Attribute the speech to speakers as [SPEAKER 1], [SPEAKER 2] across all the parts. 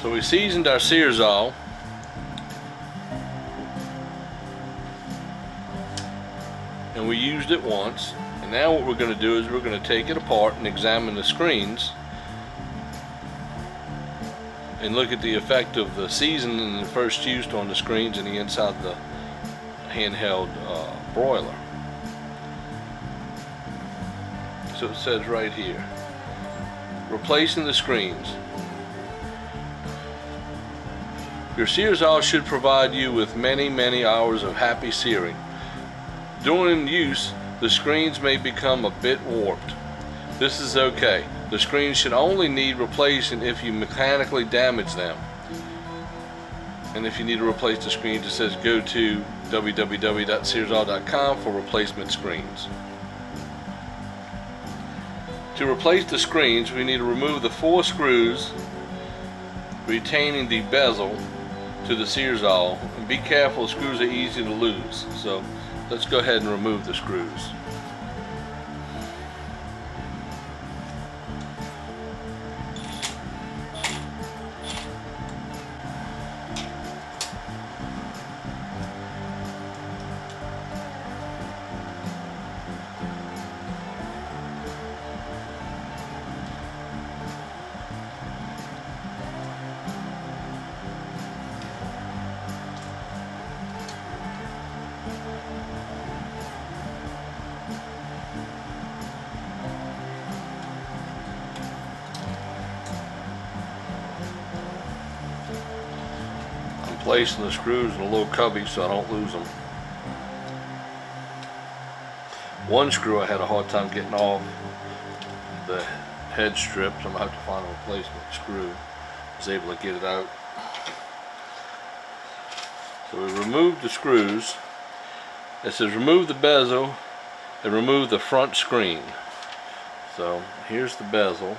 [SPEAKER 1] So we seasoned our SEARZALL. And we used it once. And now what we're going to do is we're going to take it apart and examine the screens and look at the effect of the seasoning first used on the screens and the inside of the handheld broiler. So it says right here, replacing the screens. Your SEARZALL should provide you with many hours of happy searing. During use, the screens may become a bit warped. This is okay. The screens should only need replacing if you mechanically damage them. And if you need to replace the screens, it says go to www.searzall.com for replacement screens. To replace the screens, we need to remove the 4 screws retaining the bezel to the SEARZALL, and be careful, the screws are easy to lose. So let's go ahead and remove the screws. Placing the screws in a little cubby so I don't lose them. One screw I had a hard time getting off the head strip, so I'm going to have to find a replacement screw. I was able to get it out. So we removed the screws. It says remove the bezel and remove the front screen. So here's the bezel.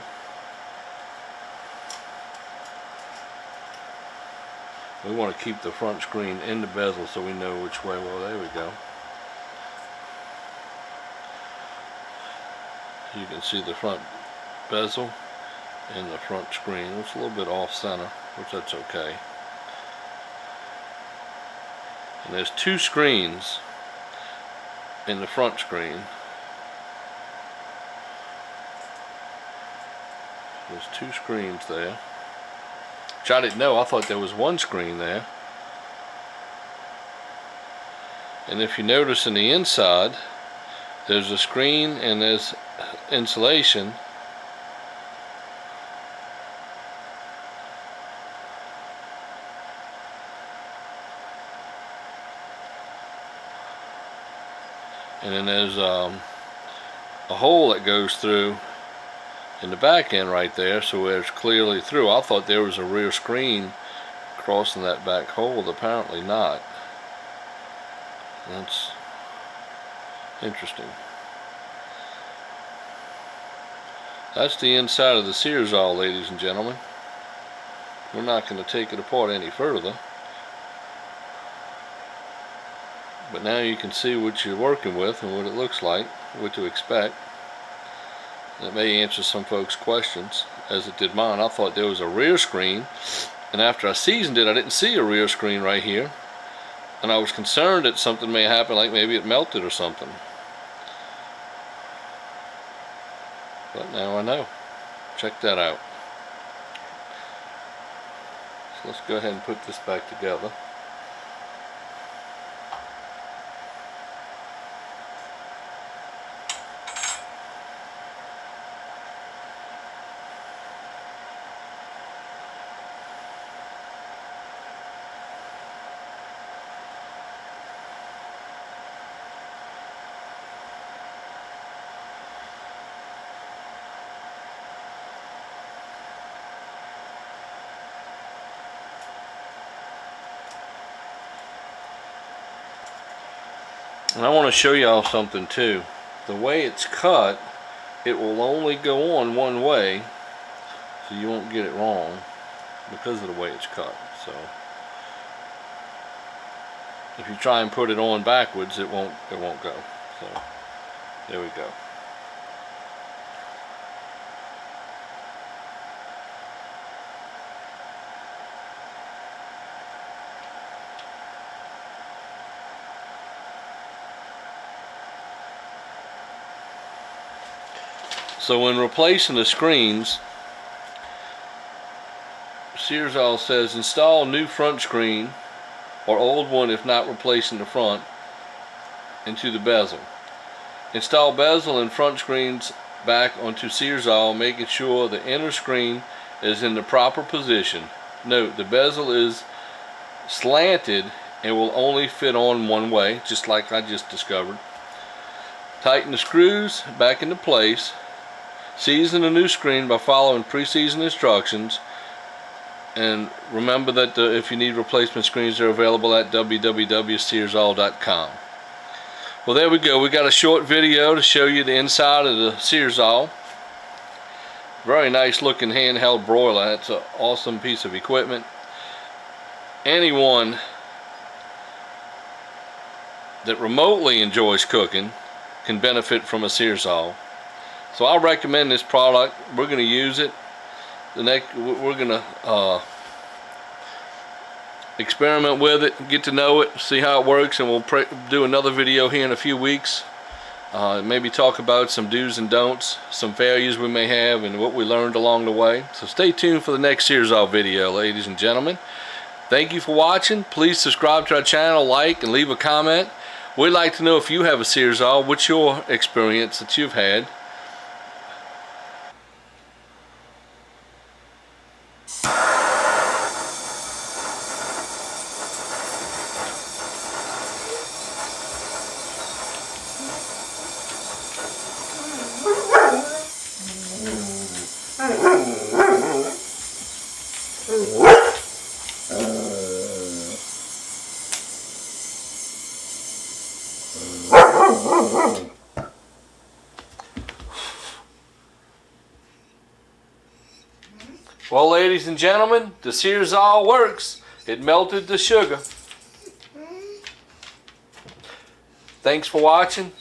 [SPEAKER 1] We want to keep the front screen in the bezel so we know which way. Well, there we go. You can see the front bezel and the front screen. It's a little bit off center, which that's okay. And there's 2 screens in the front screen. There's 2 screens there. Which I didn't know. I thought there was 1 screen there. And if you notice in the inside, there's a screen and there's insulation. And then there's a hole that goes through in the back end right there, so it's clearly through. I thought there was a rear screen crossing that back hole. Apparently not. That's interesting. That's the inside of the SEARZALL, ladies and gentlemen. We're not going to take it apart any further, but now you can see what you're working with and what it looks like, what to expect. It may answer some folks' questions, as it did mine. I thought there was a rear screen, and after I seasoned it, I didn't see a rear screen right here, and I was concerned that something may happen, like maybe it melted or something. But now I know. Check that out. So let's go ahead and put this back together. And I want to show y'all something too. The way it's cut, it will only go on one way, so you won't get it wrong because of the way it's cut. So if you try and put it on backwards, it won't go. So there we go. So when replacing the screens, SEARZALL says install new front screen or old one if not replacing the front into the bezel. Install bezel and front screens back onto SEARZALL, making sure the inner screen is in the proper position. Note, the bezel is slanted and will only fit on one way, just like I just discovered. Tighten the screws back into place. Season the new screen by following pre-seasoned instructions. And remember that if you need replacement screens, they're available at www.searzall.com. Well, there we go. We got a short video to show you the inside of the SEARZALL. Very nice looking handheld broiler. That's an awesome piece of equipment. Anyone that remotely enjoys cooking can benefit from a SEARZALL. So I recommend this product. We're going to use it. We're going to experiment with it, get to know it, see how it works, and we'll do another video here in a few weeks. Maybe talk about some do's and don'ts, some failures we may have, and what we learned along the way. So stay tuned for the next SEARZALL video, ladies and gentlemen. Thank you for watching. Please subscribe to our channel, like, and leave a comment. We'd like to know if you have a SEARZALL. What's your experience that you've had? Well, ladies and gentlemen, the SEARZALL works. It melted the sugar. Thanks for watching.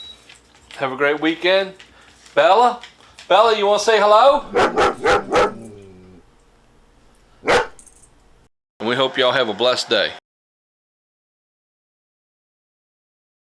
[SPEAKER 1] Have a great weekend. Bella, you want to say hello? And we hope y'all have a blessed day.